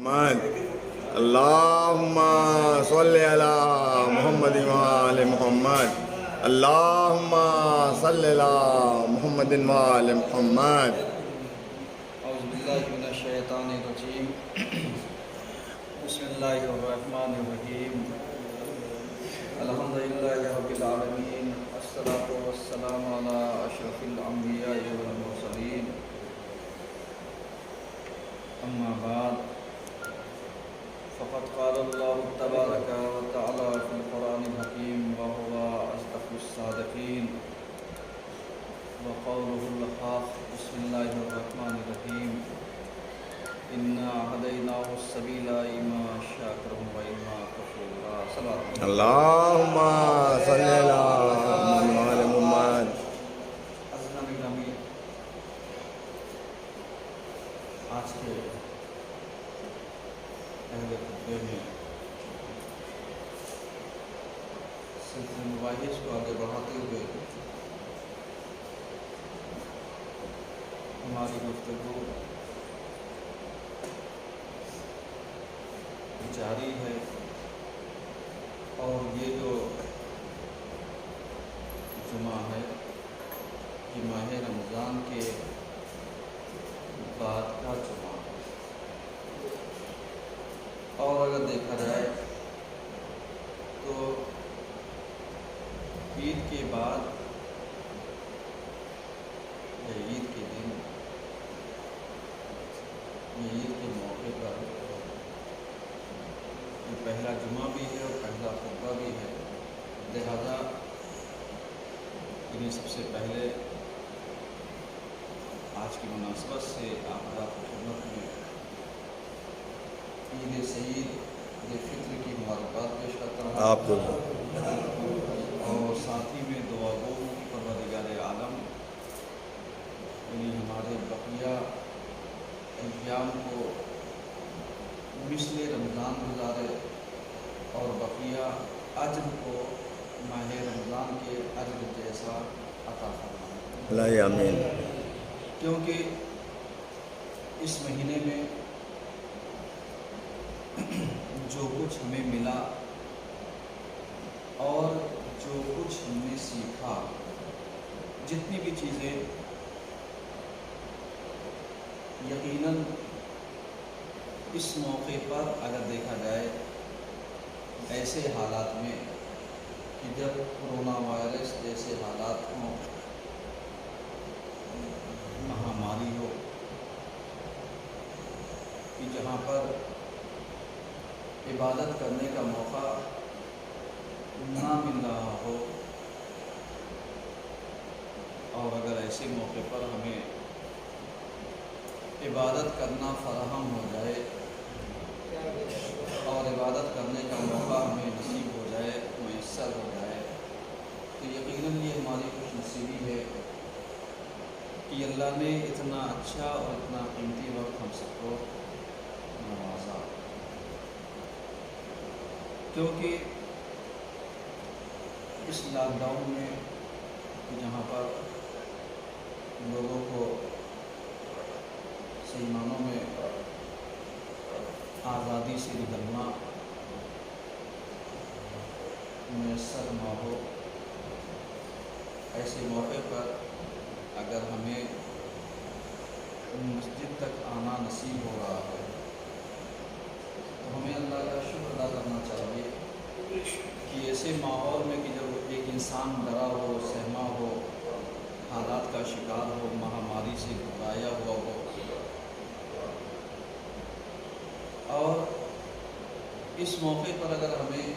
محمد اللہم صلی علی محمد وآل محمد اللہم صلی علی محمد وآل محمد. اعوذ باللہ من الشیطان الرجیم. بسم اللہ الرحمن الرحیم. الحمدللہ رب العالمین. الصلاۃ والسلام علی اشرف الانبیاء والمرسلین. اما بعد فقد قال اللہ تبارک وتعالی فی القرآن الحکیم وهو اصدق الصادقین وقوله الحق. بسم اللہ الرحمن الرحیم. انا هدیناه السبیل اما شاکرا واما کفورا. اللہم صلی علی محمد وآل محمد. عزیزان گرامی، آج کے پہلے خطبے میں سلسلہ مباحث کو آگے بڑھاتے ہوئے ہماری گفتگو جاری ہے، اور یہ جو جمعہ ہے یہ ماہ رمضان کے بعد کا جمعہ ہے، اور اگر دیکھا جائے تو عید کے بعد یا عید کے دن یا عید کے موقع پر یہ پہلا جمعہ بھی ہے اور پہلا خطبہ بھی ہے. لہذا انہیں سب سے پہلے آج کی مناسبت سے آپ کی خدمت میں عید سعید عید فطر کی مبارکباد پیش کرتا ہوں، آپ کو اور ساتھ ہی میں دعا گو کہ پروردگار عالم یعنی ہمارے بقیہ ایام کو مثل رمضان گزارے اور بقیہ اجر کو ماہ رمضان کے اجر جیسا عطا فرمائے. اللہ آمین. کیونکہ اس مہینے میں جو کچھ ہمیں ملا اور جو کچھ ہم نے سیکھا، جتنی بھی چیزیں یقیناً اس موقع پر اگر دیکھا جائے ایسے حالات میں کہ جب کرونا وائرس جیسے حالات ہوں، مہاماری ہو، کہ جہاں پر عبادت کرنے کا موقع نہ مل رہا ہو، اور اگر ایسے موقع پر ہمیں عبادت کرنا فراہم ہو جائے اور عبادت کرنے کا موقع ہمیں نصیب ہو جائے، میسر ہو جائے، تو یقیناً یہ ہماری خوش نصیبی ہے کہ اللہ نے اتنا اچھا اور اتنا قیمتی وقت ہم سب کو نوازا. کیونکہ اس لاک ڈاؤن میں جہاں پر لوگوں کو صحیح معنوں میں آزادی سے نکلنا میسر نہ ہو، ایسے موقع پر اگر ہمیں مسجد تک آنا نصیب ہو رہا ہے تو ہمیں اللہ کا شکر ادا کرنا چاہیے کہ ایسے ماحول میں کہ جب ایک انسان ڈرا ہو، سہما ہو، حالات کا شکار ہو، مہاماری سے گھبرایا ہوا ہو، اور اس موقع پر اگر ہمیں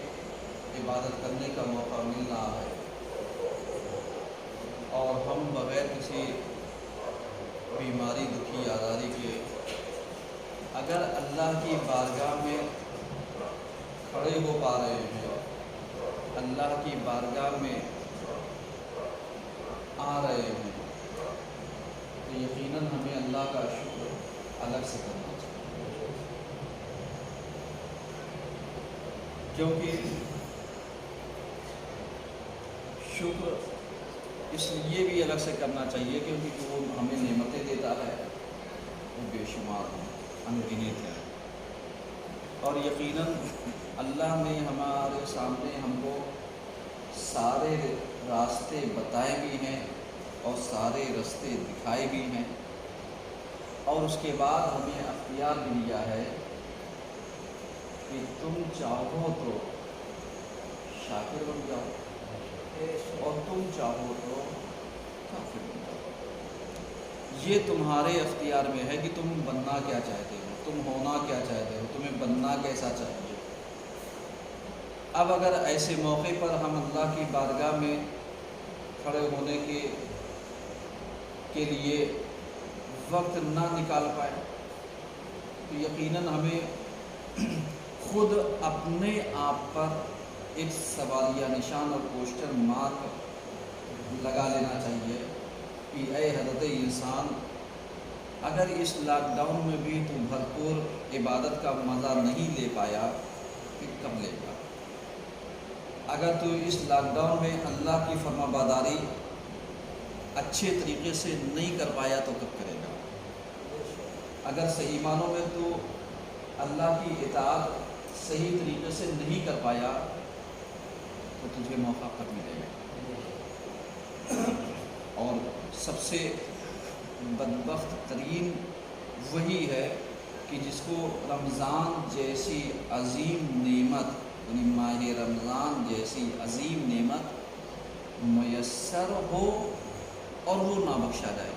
عبادت کرنے کا موقع مل رہا ہے اور ہم بغیر کسی بیماری، دکھی، آزاری کے اگر اللہ کی بارگاہ میں کھڑے ہو پا رہے ہیں، اللہ کی بارگاہ میں آ رہے ہیں، تو یقیناً ہمیں اللہ کا شکر الگ سے کرنا چاہیے. کیونکہ شکر اس لیے بھی الگ سے کرنا چاہیے کیونکہ جو وہ ہمیں نعمتیں دیتا ہے وہ بے شمار ہیں، انگنت ہیں. اور یقیناً اللہ نے ہمارے سامنے ہم کو سارے راستے بتائے بھی ہیں اور سارے راستے دکھائے بھی ہیں، اور اس کے بعد ہمیں اختیار بھی دیا ہے کہ تم چاہو تو شاکر بن جاؤ اور تم چاہو تو کافر بن جاؤ۔ یہ تمہارے اختیار میں ہے کہ تم بننا کیا چاہتے ہو، تم ہونا کیا چاہتے ہو، تمہیں بننا کیسا چاہیے۔ اب اگر ایسے موقع پر ہم اللہ کی بارگاہ میں کھڑے ہونے کے لیے وقت نہ نکال پائے تو یقیناً ہمیں خود اپنے آپ پر ایک سوالیہ نشان اور کوسچن مارک لگا لینا چاہیے کہ اے حضرت انسان، اگر اس لاک ڈاؤن میں بھی تو بھرپور عبادت کا مزہ نہیں لے پایا پھر کب لے گا؟ اگر تو اس لاک ڈاؤن میں اللہ کی فرما برداری اچھے طریقے سے نہیں کر پایا تو کب کرے گا؟ اگر صحیح معنوں میں تو اللہ کی اطاعت صحیح طریقے سے نہیں کر پایا تو تجھے موقع کب ملے گا؟ اور سب سے بدبخت ترین وہی ہے کہ جس کو رمضان جیسی عظیم نعمت، یعنی ماہ رمضان جیسی عظیم نعمت میسر ہو اور وہ نہ بخشا جائے۔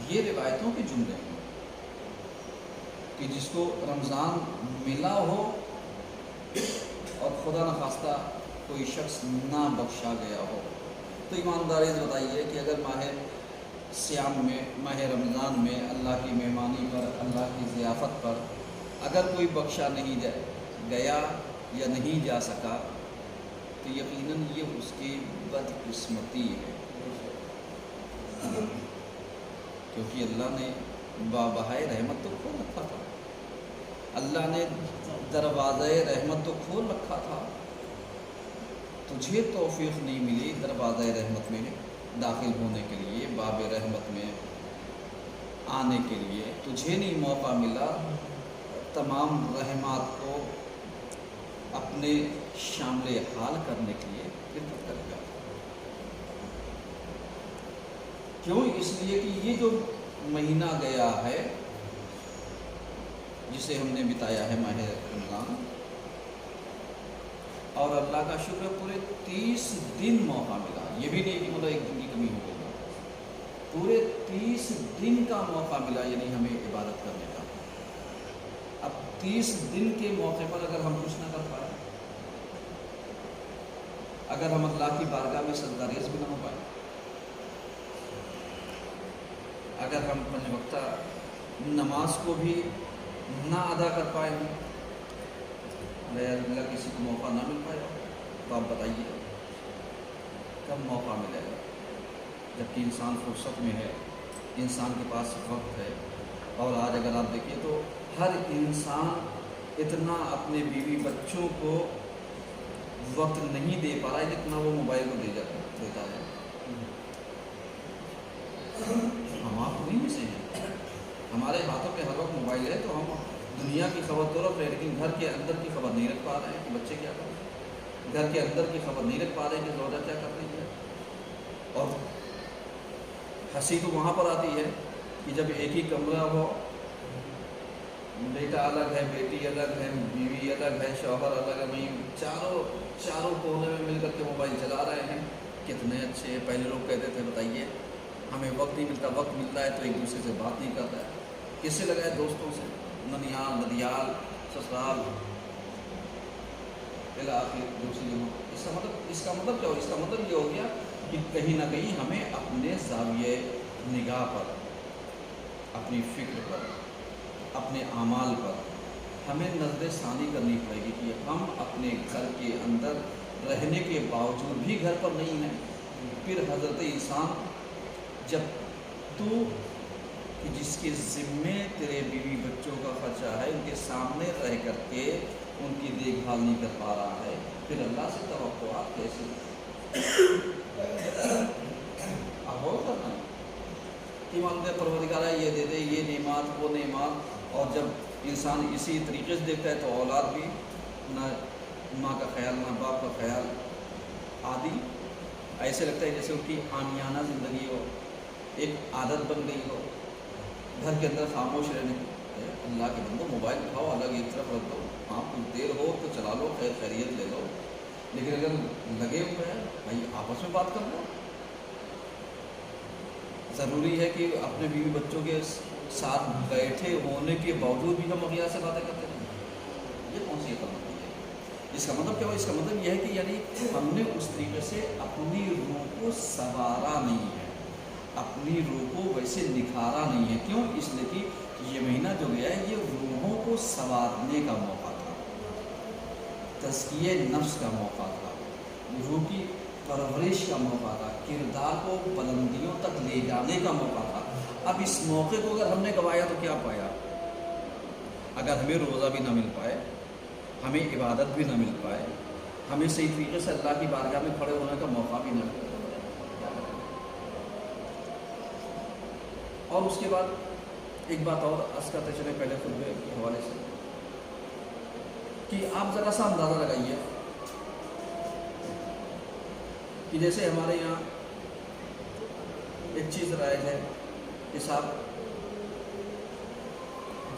یہ روایتوں کے جملے ہیں کہ جس کو رمضان ملا ہو اور خدا نخواستہ کوئی شخص نہ بخشا گیا ہو، تو ایمانداری سے بتائیے کہ اگر ماہ سیام میں، ماہ رمضان میں اللہ کی مہمانی پر، اللہ کی ضیافت پر اگر کوئی بخشا نہیں گیا یا نہیں جا سکا تو یقیناً یہ اس کی بدقسمتی ہے، کیونکہ اللہ نے بابہائے رحمت تو کھول رکھا تھا، اللہ نے دروازۂ رحمت تو کھول رکھا تھا، تجھے توفیق نہیں ملی دروازۂ رحمت میں داخل ہونے کے لیے، باب رحمت میں آنے کے لیے تجھے نہیں موقع ملا تمام رحمات کو اپنے شامل حال کرنے کے لیے، پھر کب کرے گا؟ کیوں؟ اس لیے کہ یہ جو مہینہ گیا ہے جسے ہم نے بتایا ہے ماہ رمضان، اور اللہ کا شکر ہے پورے 30 دن موقع ملا، یہ بھی نہیں کہ مطلب ایک دن کی کمی ہو گئی، پورے 30 دن کا موقع ملا، یعنی ہمیں عبادت کرنے کا۔ اب 30 دن کے موقع پر اگر ہم کچھ نہ کر پائے، اگر ہم اللہ کی بارگاہ میں سجدہ ریز بھی نہ ہو پائے، اگر ہم 5 وقتہ نماز کو بھی نہ ادا کر پائے ہیں، اللہ کسی کو موقع نہ مل پائے، تو آپ بتائیے کب موقع ملے گا؟ جبکہ انسان فرصت میں ہے، انسان کے پاس وقت ہے، اور آج اگر آپ دیکھیں تو ہر انسان اتنا اپنے بیوی بچوں کو وقت نہیں دے پا رہا ہے جتنا وہ موبائل کو دیتا ہے۔ ہم آپ نہیں میں سے ہیں، ہمارے ہاتھوں پہ ہر وقت موبائل ہے، تو ہم دنیا کی خبر تو رکھ رہے ہیں لیکن گھر کے اندر کی خبر نہیں رکھ پا رہے ہیں کہ بچے کیا کر رہے ہیں، گھر کے اندر کی خبر نہیں رکھ پا رہے ہیں کہ زوجہ کیا کر رہی ہے۔ اور ہنسی تو وہاں پر آتی ہے کہ جب ایک ہی کمرہ ہو، بیٹا الگ ہے، بیٹی الگ ہے، بیوی الگ ہے، شوہر الگ ہے، نہیں چاروں کونے میں مل کر کے موبائل چلا رہے ہیں۔ کتنے اچھے ہیں، پہلے لوگ کہتے تھے بتائیے ہمیں وقت نہیں ملتا، وقت ملتا ہے تو ایک دوسرے سے بات نہیں کرتا ہے، کس سے لگائے؟ دوستوں سے، ننیال ندیال سسرال علاقے دوسری جگہوں۔ اس کا مطلب کیا ہو؟ اس کا مطلب یہ ہو گیا کہ کہیں نہ کہیں ہمیں اپنے زاویہ نگاہ پر، اپنی فکر پر، اپنے اعمال پر ہمیں نظر ثانی کرنی پڑے گی کہ ہم اپنے گھر کے اندر رہنے کے باوجود بھی گھر پر نہیں ہیں۔ پھر حضرت انسان جب تو کہ جس کے ذمے تیرے بیوی بچوں کا خرچہ ہے، ان کے سامنے رہ کر کے ان کی دیکھ بھال نہیں کر پا رہا ہے، پھر اللہ سے توقعات کیسے اب اور کرنا ہے کہ مانگتے پروردگار یہ دے دے، یہ نعمات وہ نعمات، اور جب انسان اسی طریقے سے دیکھتا ہے تو اولاد بھی نہ ماں کا خیال نہ باپ کا خیال، عادی ایسے لگتا ہے جیسے ان کی عامیانہ زندگی ہو، ایک عادت بن گئی ہو گھر کے اندر خاموش رہنے کی۔ اللہ کے بندو موبائل اٹھاؤ، الگ ایک طرف رکھ دو، ہاں کچھ دیر ہو تو چلا لو، خیر خیریت لے لو، لیکن اگر لگے ہوئے ہیں بھائی آپس میں بات کر لو۔ ضروری ہے کہ اپنے بیوی بچوں کے ساتھ بیٹھے ہونے کے باوجود بھی ہم اغیار سے باتیں کرتے ہیں، یہ کون سی عقل ہوتی ہے؟ اس کا مطلب کیا ہوا؟ اس کا مطلب یہ ہے کہ یعنی ہم نے اس طریقے سے اپنی روح کو سنوارا نہیں ہے، اپنی روح کو ویسے نکھارا نہیں ہے۔ کیوں؟ اس لیے کہ یہ مہینہ جو گیا ہے یہ روحوں کو سنوارنے کا موقع تھا، تزکیہ نفس کا موقع تھا، روح کی پرورش کا موقع تھا، کردار کو بلندیوں تک لے جانے کا موقع تھا۔ اب اس موقع کو اگر ہم نے گوایا تو کیا پایا؟ اگر ہمیں روزہ بھی نہ مل پائے، ہمیں عبادت بھی نہ مل پائے، ہمیں صحیح طریقے سے اللہ کی بارگاہ میں کھڑے ہونے کا موقع بھی نہ ملے۔ اور اس کے بعد ایک بات اور عرض کرتے چلے پہلے خطبے کے حوالے سے، کہ آپ ذرا سا اندازہ لگائیے کہ جیسے ہمارے یہاں ایک چیز رائج ہے کہ صاحب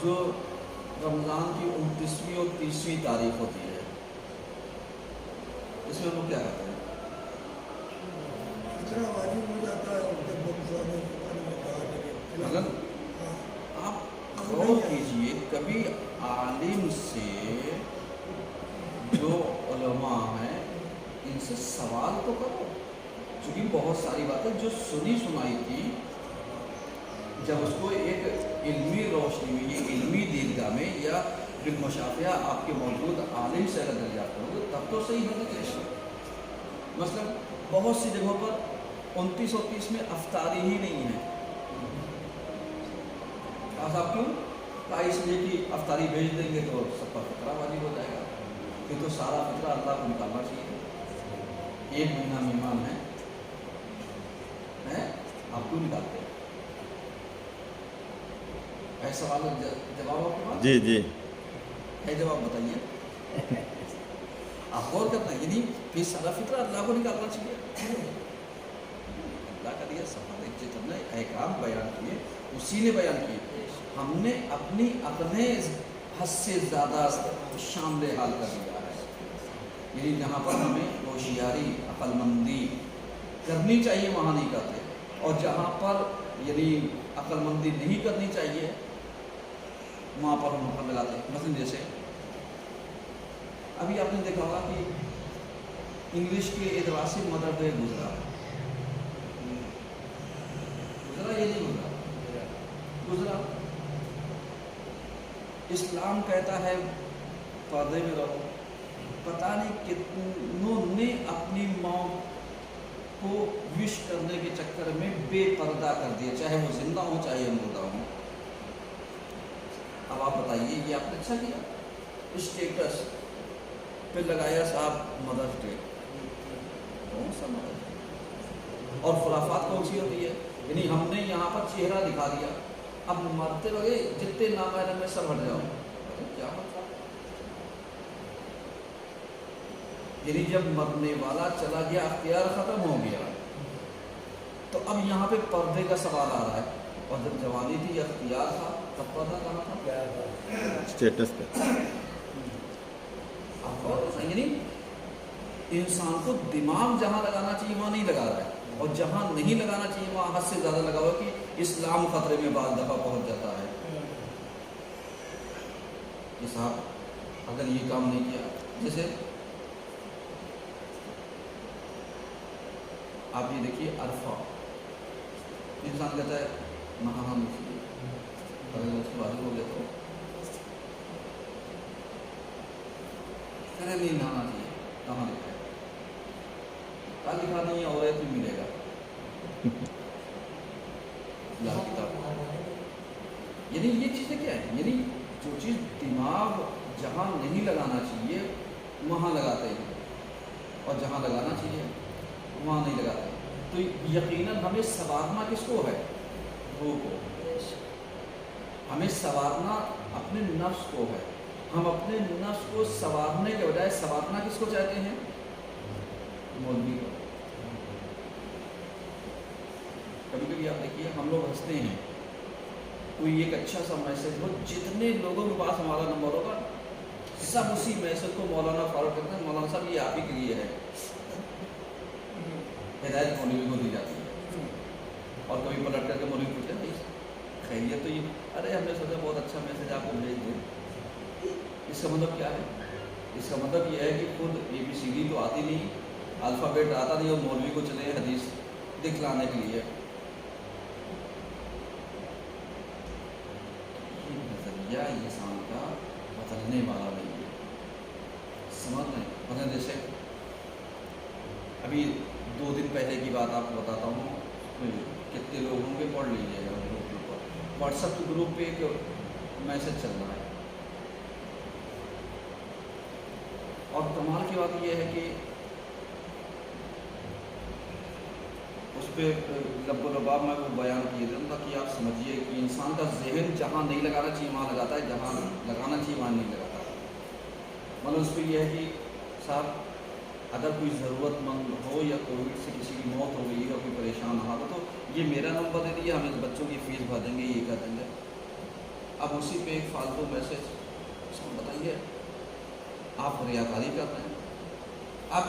جو رمضان کی 29ویں اور 30ویں تاریخ ہوتی ہے، اس میں ہم لوگ کیا کرتے ہیں؟ مگر آپ غور کیجئے، کبھی عالم سے جو علماء ہیں ان سے سوال تو کرو، چونکہ بہت ساری باتیں جو سنی سنائی تھی جب اس کو ایک علمی روشنی میں، یہ علمی دیدگاہ میں یا بالمشافہہ آپ کے موجود عالم سے اگر دریافت کرو گے تب تو صحیح ہونا چاہیے۔ مثلا بہت سی جگہوں پر 29 اور 30 میں افطاری ہی نہیں ہے۔ صاحب کیوں؟ کہا اس لیے کہ افطاری بھیج دیں گے تو سب پر فطرہ واجب ہو جائے گا، پھر تو سارا فطرہ اللہ کو نکالنا چاہیے۔ ایک مہینہ مہمان ہے آپ کیوں نکالتے ہیں؟ ہے سوال جواب آپ کے پاس؟ جی جی ہے جواب بتائیے۔ آپ غور کرنا ہے، یعنی پھر سارا فطرہ اللہ کو نکالنا چاہیے۔ اللہ کا دیا سفر جتنے احکام بیان کیے اسی نے بیان کیے، ہم نے اپنی اپنے حد سے زیادہ شامل حال کر دیا ہے۔ یعنی جہاں پر ہمیں ہوشیاری عقل مندی کرنی چاہیے وہاں نہیں کرتے، اور جہاں پر یعنی عقل مندی نہیں کرنی چاہیے وہاں پر ہم حکم لگاتے ہیں۔ مثلا جیسے ابھی آپ نے دیکھا ہوگا کہ انگلش کے اعتبار سے مدر ڈے گزرا، یہ نہیں گزرا۔ اسلام کہتا ہے پردے میں رہو، پتہ نہیں کتنوں نے اپنی موت کو وش کرنے کے چکر میں بے پردہ کر دیا، چاہے وہ زندہ ہوں چاہے مردہ ہوں۔ اب آپ بتائیے یہ آپ نے اچھا کیا؟ اسٹیٹس پہ لگایا صاحب مدرس ڈے، کون سا مدرس ڈے؟ اور خرافات کون سی ہوتی ہے؟ یعنی ہم نے یہاں پر چہرہ دکھا دیا، اب مرتے وقت جتنے نامحرم میں سب ہٹ جاؤ، کیا مطلب؟ یعنی جب مرنے والا چلا گیا اختیار ختم ہو گیا، تو اب یہاں پہ پردے کا سوال آ رہا ہے، اور جب جوانی تھی یا اختیار تھا تب پردہ کہاں تھا؟ اسٹیٹس پہ۔ یعنی انسان کو دماغ جہاں لگانا چاہیے وہاں نہیں لگا رہا ہے، اور جہاں نہیں لگانا چاہیے وہاں حد سے زیادہ لگا ہوا کہ اسلام خطرے میں بعض دفعہ پہنچ جاتا ہے کہ صاحب اگر یہ کام نہیں کیا، جیسے آپ یہ دیکھیے عرفہ، انسان کہتا ہے نہانا نہیں چاہیے، اگر اس کے واجب ہو گیا تو کہنے نہیں نہانا چاہیے، کہاں لکھا ہے؟ کہاں لکھا نہیں ہے؟ اور ایت میں ملے گا اللہ کتاب۔ یعنی یہ چیزیں کیا ہے؟ یعنی جو چیز دماغ جہاں نہیں لگانا چاہیے وہاں لگاتے ہیں، اور جہاں لگانا چاہیے وہاں نہیں لگاتے۔ تو یقیناً ہمیں سنوارنا کس کو ہے؟ روح کو۔ ہمیں سنوارنا اپنے نفس کو ہے. ہم اپنے نفس کو سنوارنے کے بجائے سنوارنا کس کو چاہتے ہیں؟ مولوی کو. کبھی کبھی آپ دیکھیے ہم لوگ ہنستے ہیں، کوئی ایک اچھا سا میسج ہو، جتنے لوگوں کے پاس ہمارا نمبر ہوگا سب اسی میسج کو مولانا فارورڈ کرتے ہیں، مولانا صاحب یہ آپ ہی کے لیے ہے. ہدایت مولوی کو دی جاتی ہے. اور کبھی پلٹ کر کے مولوی پوچھتے ہیں خیریت تو یہ، ارے ہم نے سوچا بہت اچھا میسج آپ کو بھیج دیں. اس کا مطلب کیا ہے؟ اس کا مطلب یہ ہے کہ خود ABCD تو آتی نہیں، الفابیٹ آتا نہیں، اور مولوی کو چلے حدیث دکھلانے کے لیے. یہ نظریہ انسان کا بدلنے والا نہیں ہے. سمجھ رہے ہیں؟ مطلب جیسے ابھی 2 دن پہلے کی بات آپ کو بتاتا ہوں، کتنے لوگ ہوں گے پڑھ لیجیے گا گروپ کے اوپر. واٹس ایپ کے گروپ پہ ایک میسج چل رہا ہے، اور کمال کی بات یہ ہے کہ اس پہ لب و لباب میں وہ بیان کیے تھے کہ آپ سمجھیے کہ انسان کا ذہن جہاں نہیں لگانا چاہیے وہاں لگاتا ہے، جہاں لگانا چاہیے وہاں نہیں لگاتا. مطلب اس پہ یہ ہے کہ صاحب اگر کوئی ضرورت مند ہو یا کووڈ سے کسی کی موت ہو گئی یا کوئی پریشان حال ہو تو یہ میرا نمبر دے دیجیے، ہم بچوں کی فیس بھر دیں گے، یہ کر دیں گے. اب اسی پہ ایک فالتو میسج، اس کو بتائیے آپ ریاکاری کر رہے ہیں. اب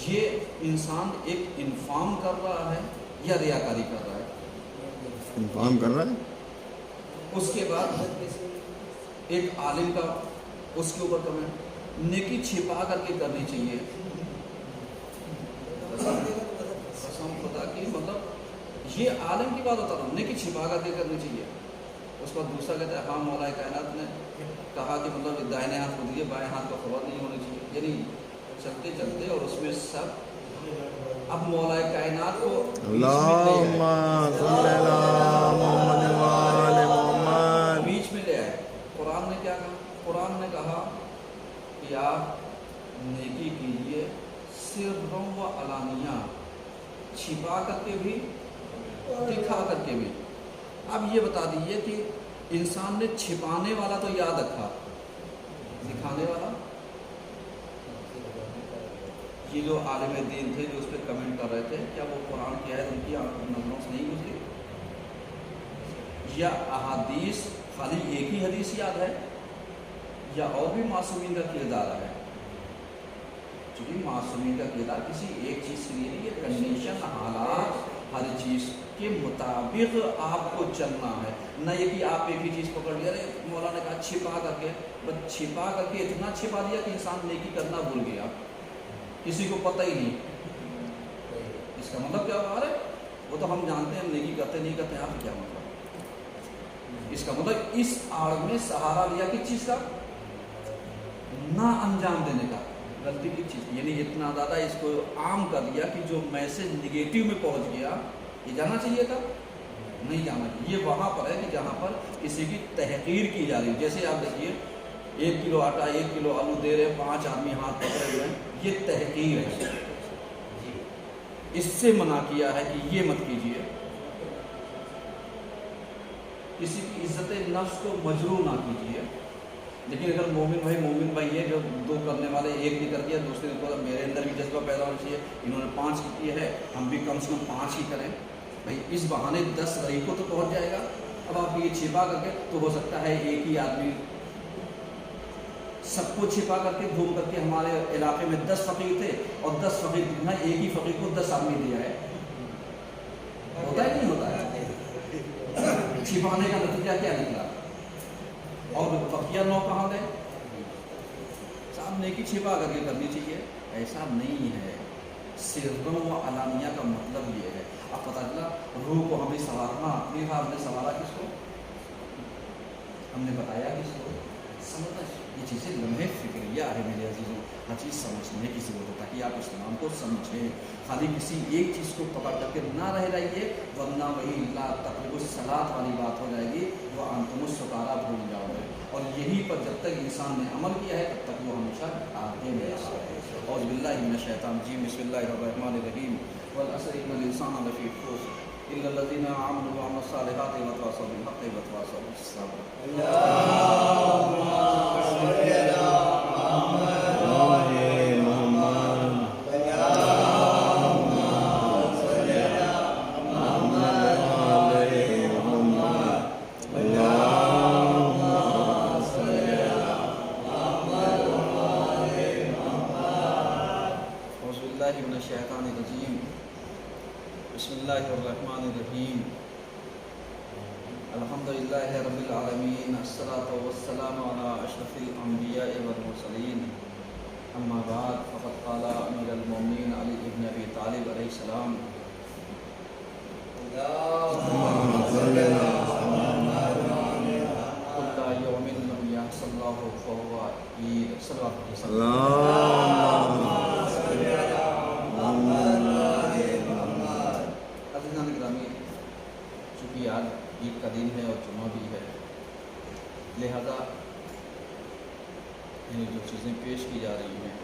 یہ انسان ایک انفارم کر رہا ہے یا ریاکاری کر رہا ہے؟ انفارم کر رہا ہے. اس کے بعد ایک عالم کا اس کے اوپر کمنٹ، نیکی چھپا کر کے کرنی چاہیے. قسم خدا کی، مطلب یہ عالم کی بات ہوتا ہے، نیکی چھپا کر کے کرنی چاہیے. اس پر دوسرا کہتا ہے ہاں مولا کائنات نے کہا کہ مطلب دائیں ہاتھ کو دیے بائیں ہاتھ کو خبر نہیں ہونی چاہیے. یعنی چلتے چلتے اور اس میں سب اب مولا کائنات کو اللہم صلی علی محمد و آل محمد. بیچ میں لے آئے. قرآن نے کیا کہا؟ قرآن نے کہا کہ آپ نیکی کیجیے سرًا و علانیہ، چھپا کر کے بھی دکھا کر کے بھی. اب یہ بتا دیجیے کہ انسان نے چھپانے والا تو یاد رکھا، دکھانے والا. یہ جو عالم دین تھے جو اس پہ کمنٹ کر رہے تھے، کیا وہ قرآن کی آیت ان کی نظروں سے نہیں گزری؟ یا احادیث خالی ایک ہی حدیث یاد ہے یا اور بھی معصومین کا کردار ہے؟ چونکہ معصومین کا کردار کسی ایک چیز کے لیے نہیں، یہ کنڈیشن حالات ہر چیز کے مطابق آپ کو چلنا ہے. نہ یہ کہ آپ ایک ہی چیز پکڑ لیا. ارے مولانا نے کہا چھپا کر کے، بس چھپا کر کے اتنا چھپا دیا کہ انسان نیکی کرنا بھول گیا، کسی کو پتہ ہی نہیں. اس کا مطلب کیا ہوا؟ رہا ہے وہ تو ہم جانتے ہیں ہم نیکی کرتے نہیں کرتے، آپ کیا مطلب؟ اس کا مطلب اس آڑ میں سہارا لیا کس چیز کا؟ نہ انجام دینے کا. غلطی کی چیز، یعنی اتنا زیادہ اس کو عام کر دیا کہ جو میسج نگیٹو میں پہنچ گیا. یہ جانا چاہیے تھا؟ نہیں جانا چاہیے. یہ وہاں پر ہے کہ جہاں پر کسی کی تحقیر کی جا رہی ہے. جیسے آپ دیکھیے 1 کلو آٹا 1 کلو آلو دے رہے ہیں، 5 آدمی ہاتھ پکڑے ہوئے ہیں، یہ تحقیر ہے. اس سے منع کیا ہے کہ یہ مت کیجیے. کسی کی عزت نفس کو مجروح نہ کیجیے. لیکن اگر مومن بھائی یہ جو 2 کرنے والے 1 نہیں کر دیا، دوسرے کو میرے اندر بھی جذبہ پیدا ہونا چاہیے، انہوں نے 5 کیے ہے، ہم بھی کم سے کم 5 ہی کریں. بھائی اس بہانے 10 غریب کو تو پہنچ جائے گا. اب آپ یہ چھپا کر کے تو ہو سکتا ہے ایک ہی آدمی سب کو چھپا کر کے گھوم کر کے ہمارے علاقے میں 10 فقیر تھے اور 10 فقیر نہ ایک ہی فقیر کو 10 آدمی دیا ہے. ہوتا ہے نہیں ہوتا ہے؟ چھپانے کا نتیجہ کیا نکلا؟ اور بقیہ 9 کہاں گئے؟ صاحب نیکی چھپا کر کے کرنی چاہیے. ایسا نہیں ہے. سرًا و علانیہ کا مطلب یہ ہے. اب پتہ چلا روح کو ہمیں سنوارنا اپنی تھا، ہم نے سنوارا کس کو؟ ہم نے بتایا کس کو؟ سمجھنا. یہ چیزیں لمحے فکریہ ہے میرے عزیزوں. ہر چیز سمجھنے کی ضرورت ہے تاکہ آپ اسلام کو سمجھیں. خالی کسی ایک چیز کو پکڑ کر کے نہ رہ جائیے، ورنہ وہی لا تقربوا الصلاۃ والی بات ہو جائے گی، وہ انتم السکارا بھول جاؤ گے. اور یہی پر جب تک انسان نے عمل کیا ہے تب تک وہ ہمیشہ آگے میں آ رہے. اور باللہ من الشیطان الرجیم، بسم اللہ الرحمن الرحیم. والعصر ان الانسان لفی خسر إلا الذين آمنوا وعملوا الصالحات وتواصوا بالحق وتواصوا بالصبر. بسم الله الرحمن الرحيم. الحمد لله رب العالمين، الصلاة والسلام على أشرف الأنبياء والمرسلين. أما بعد، فقد قال أمير المؤمنين علي بن أبي طالب عليه السلام: كل يوم يحصل الله فهو عيد. صلى الله عليه وسلم. چونکہ آج عید کا دن ہے اور جمعہ بھی ہے، لہذا جو چیزیں پیش کی جا رہی ہیں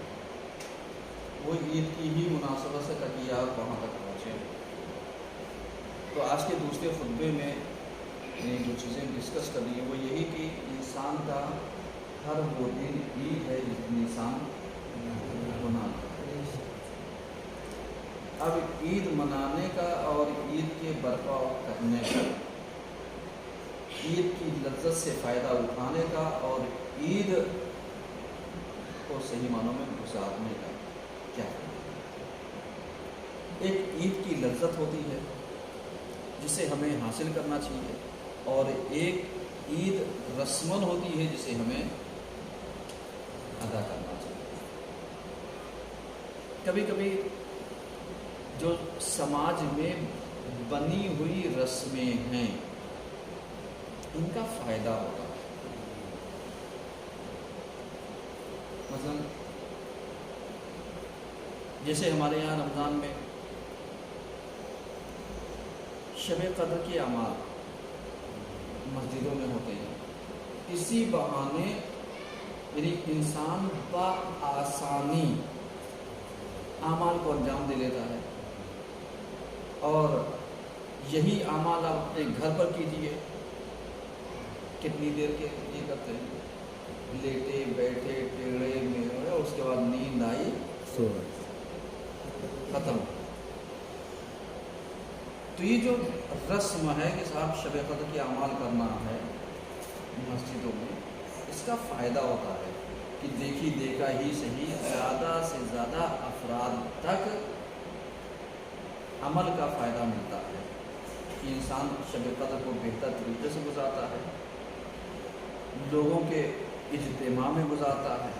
وہ عید کی ہی مناسبت سے تاکہ آپ وہاں تک پہنچے. تو آج کے دوسرے خطبے میں جو چیزیں ڈسکس کر رہی ہیں وہ یہی کہ انسان کا ہر وہ دن عید ہے جس دن انسان مناتا ہے. اب عید منانے کا اور عید کے برپا کرنے کا، عید کی لذت سے فائدہ اٹھانے کا اور عید کو صحیح معنوں میں گزارنے کا کیا ہے. ایک عید کی لذت ہوتی ہے جسے ہمیں حاصل کرنا چاہیے، اور ایک عید رسمن ہوتی ہے جسے ہمیں ادا کرنا چاہیے. کبھی کبھی جو سماج میں بنی ہوئی رسمیں ہیں ان کا فائدہ ہوگا. مثلا جیسے ہمارے یہاں رمضان میں شب قدر کے اعمال مسجدوں میں ہوتے ہیں. اسی بہانے یعنی انسان بآسانی اعمال کو انجام دے لیتا ہے، اور یہی اعمال آپ اپنے گھر پر کیجیے. کتنی دیر کے یہ کرتے ہیں؟ لیٹے بیٹھے ٹیڑے میں، اور اس کے بعد نیند آئی ختم. تو یہ جو رسم ہے کہ صاحب شب قدر کے اعمال کرنا ہے مسجدوں میں، اس کا فائدہ ہوتا ہے کہ دیکھی دیکھا ہی صحیح زیادہ سے زیادہ افراد تک عمل کا فائدہ ملتا ہے کہ انسان شب قدر کو بہتر طریقے سے گزارتا ہے، لوگوں کے اجتماع میں گزارتا ہے،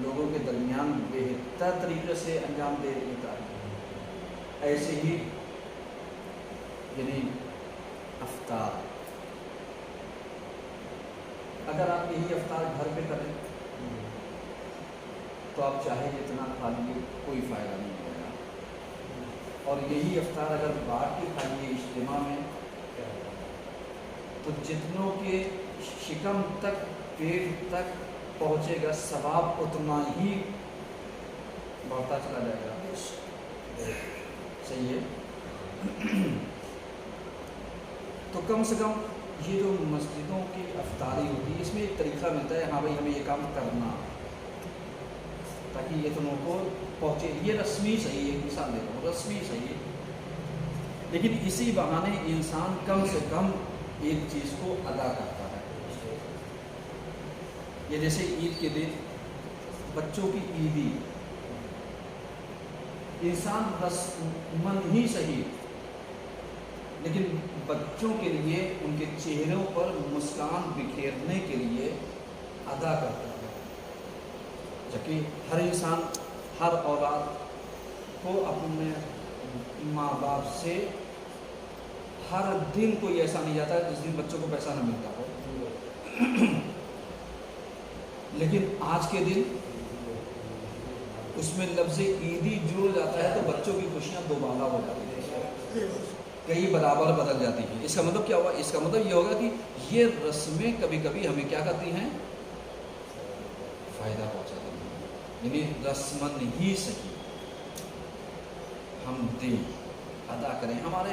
لوگوں کے درمیان بہتر طریقے سے انجام دے دیتا ہے. ایسے ہی یعنی افطار، اگر آپ یہی افطار گھر پہ کریں تو آپ چاہے جتنا کھا لیجیے کوئی فائدہ نہیں ہوگا، اور یہی افطار اگر بانٹ کے کھائیے اجتماع میں تو جتنوں کے شکم تک پیٹ تک پہنچے گا ثواب اتنا ہی بڑھتا چلا جائے گا. صحیح ہے. تو کم سے کم یہ جو مسجدوں کی افطاری ہوتی ہے اس میں ایک طریقہ ملتا ہے، ہاں بھائی ہمیں یہ کام کرنا، تاکہ اتنوں کو پہنچے. یہ رسمی صحیح ہے، مثال دیتا ہوں رسمی صحیح ہے، لیکن اسی بہانے انسان کم سے کم ایک چیز کو ادا کرتا ہے. یہ جیسے عید کے دن بچوں کی عیدی، انسان رسمن ہی صحیح لیکن بچوں کے لیے ان کے چہروں پر مسکان بکھیرنے کے لیے ادا کرتا ہے. جبکہ ہر انسان، ہر اولاد کو اپنے ماں باپ سے ہر دن کوئی ایسا نہیں جاتا جس دن بچوں کو پیسہ نہ ملتا ہو، لیکن آج کے دن اس میں لفظ عیدی جڑ جاتا ہے تو بچوں کی خوشیاں دوبالا ہو جاتی ہیں، کئی برابر بدل جاتی ہیں. اس کا مطلب کیا ہوا؟ اس کا مطلب یہ ہوگا کہ یہ رسمیں کبھی کبھی ہمیں کیا کرتی ہیں؟ فائدہ پہنچاتی ہیں. یعنی رسمن ہی صحیح ہم دن ادا کریں. ہمارے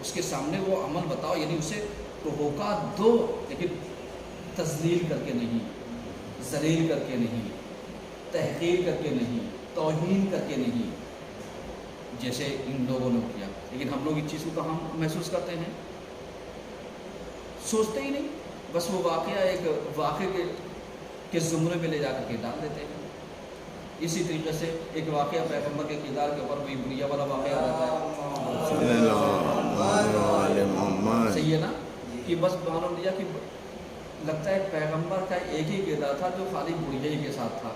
اس کے سامنے وہ عمل بتاؤ، یعنی اسے ہوکا دو، لیکن تذلیل کر کے نہیں، ذلیل کر کے نہیں، تحقیر کر کے نہیں، توہین کر کے نہیں، جیسے ان لوگوں نے کیا۔ لیکن ہم لوگ اس چیز کو کہاں محسوس کرتے ہیں؟ سوچتے ہی نہیں، بس وہ واقعہ ایک واقعے کے زمرے میں لے جا کر کے ڈال دیتے ہیں۔ اسی طریقے سے ایک واقعہ پیغمبر کے کردار کے اوپر کوئی بڑھیا والا واقعہ رہتا ہے، صلی اللہ علیہ محمد۔ صحیح ہے نا، کہ بس معلوم لیا کہ لگتا ہے پیغمبر کا ایک ہی کردار تھا جو خالی بڑھیا ہی کے ساتھ تھا۔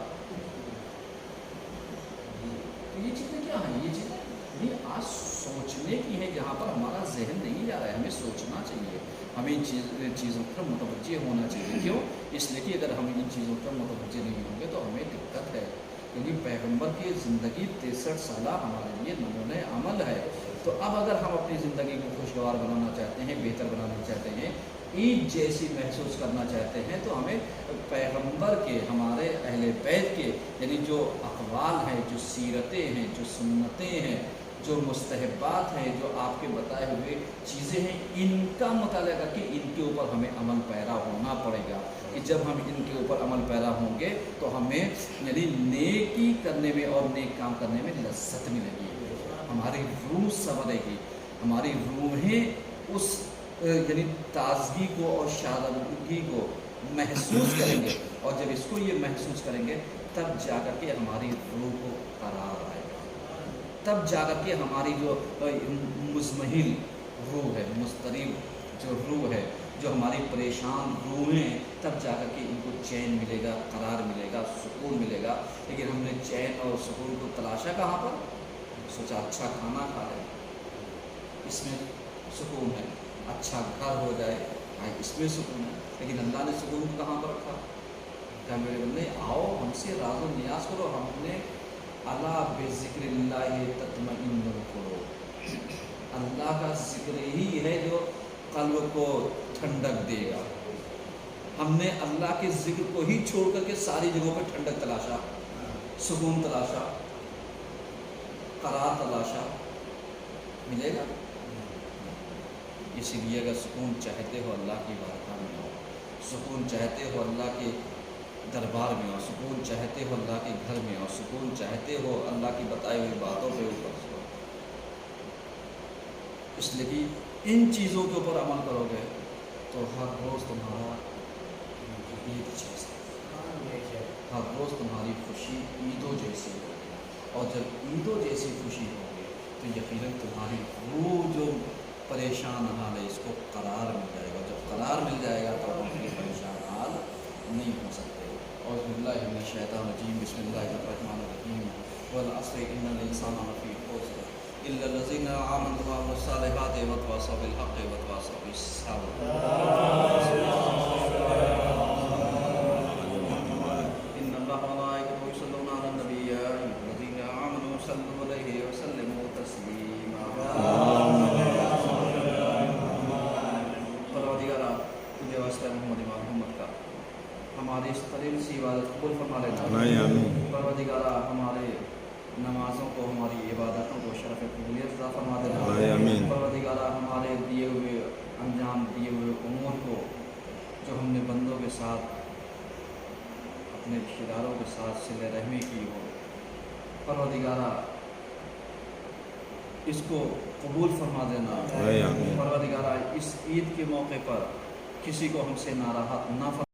تو یہ چیزیں کیا ہیں؟ یہ چیزیں یہ آج سوچنے کی ہے، جہاں پر ہمارا ذہن نہیں جا رہا ہے۔ ہمیں سوچنا چاہیے، ہمیں ان چیزوں پر متوجہ ہونا چاہیے۔ کیوں؟ اس لیے کہ اگر ہم ان چیزوں پر متوجہ نہیں ہوں گے تو ہمیں دقت ہے، کیونکہ پیغمبر کی زندگی 63 سالہ ہمارے لیے نمونۂ عمل ہے۔ تو اب اگر ہم اپنی زندگی کو خوشگوار بنانا چاہتے ہیں، بہتر بنانا چاہتے ہیں، عید جیسی محسوس کرنا چاہتے ہیں، تو ہمیں پیغمبر کے، ہمارے اہل بیت کے، یعنی جو اقوال ہیں، جو سیرتیں ہیں، جو سنتیں ہیں، جو مستحبات ہیں، جو آپ کے بتائے ہوئے چیزیں ہیں، ان کا مطالعہ کر کے ان کے اوپر ہمیں عمل پیرا ہونا پڑے گا۔ کہ جب ہم ان کے اوپر عمل پیرا ہوں گے تو ہمیں یعنی نیکی کرنے میں اور نیک کام کرنے میں لذت ملے گی، ہماری روح سنورے گی، ہماری روحیں اس یعنی تازگی کو اور شادابی کو محسوس کریں گے، اور جب اس کو یہ محسوس کریں گے تب جا کر کے ہماری روح کو قرار آئے گا، تب جا کر کے ہماری جو مزمحل روح ہے، مضطرب جو روح ہے، جو ہماری پریشان روحیں ہیں، تب جا کر کے ان کو چین ملے گا، قرار ملے گا، سکون ملے گا۔ لیکن ہم نے چین اور سکون کو تلاشا کہاں پر؟ سوچا اچھا کھانا کھا لیں، اس میں سکون ہے، اچھا گھر ہو جائے، اس میں سکون ہے۔ لیکن اللہ نے سکون کو کہاں پر رکھا؟ کہ میرے بندے آؤ ہم سے راز و نیاز کرو، ہم نے الا بذکر اللہ تطمئن القلوب، اللہ کا ذکر ہی ہے جو قلب کو ٹھنڈک دے گا۔ ہم نے اللہ کے ذکر کو ہی چھوڑ کر کے ساری جگہوں پہ ٹھنڈک تلاشا، سکون تلاشا، قرار تلاشا، ملے گا؟ اسی لیے اگر سکون چاہتے ہو اللہ کی بارگاہ میں آؤ، سکون چاہتے ہو اللہ کے دربار میں آؤ، سکون چاہتے ہو اللہ کے گھر میں آؤ، سکون چاہتے ہو اللہ کی بتائی ہوئی باتوں پہ اوپر سے، اس لیے کہ ان چیزوں کے اوپر عمل کرو گے تو ہر روز تمہارا عید جیسا، ہر روز تمہاری خوشی عیدوں جیسی ہوگی، اور جب عیدوں جیسی خوشی ہوگی تو یقیناً تمہاری روح جو پریشان حال ہے اس کو قرار مل جائے گا، جب قرار مل جائے گا تو ہم یہ پریشان حال نہیں ہو سکتے۔ اور باللہ من الشیطان الرجیم، بسم اللہ الرحمن الرحیم، والعصر ان الانسان لفی خسر الا الذین آمنوا وعملوا الصالحات وتواصوا بالحق وتواصوا بالصبر۔ ان اللہ وملائکته یصلون علی النبی یا ایھا الذین آمنوا صلوا علیہ وسلموا تسلیما۔ پروردگارا تجھے واسطہ محمد محمد کا ہماری اس قلیل سی عبادت قبول فرما لینا۔ پروردگارا ہمارے نمازوں کو، ہماری عبادتوں کو شرف قبولیت عطا فرما دینا۔ پروردگارا ہمارے دیے ہوئے انجام دیے ہوئے امور کو جو ہم نے بندوں کے ساتھ، اپنے رشتہ داروں کے ساتھ صلہ رحمی کی ہو، پروردگارا اس کو قبول فرما دینا۔ پروردگارا اس عید کے موقع پر کسی کو ہم سے ناراحت نہ فرما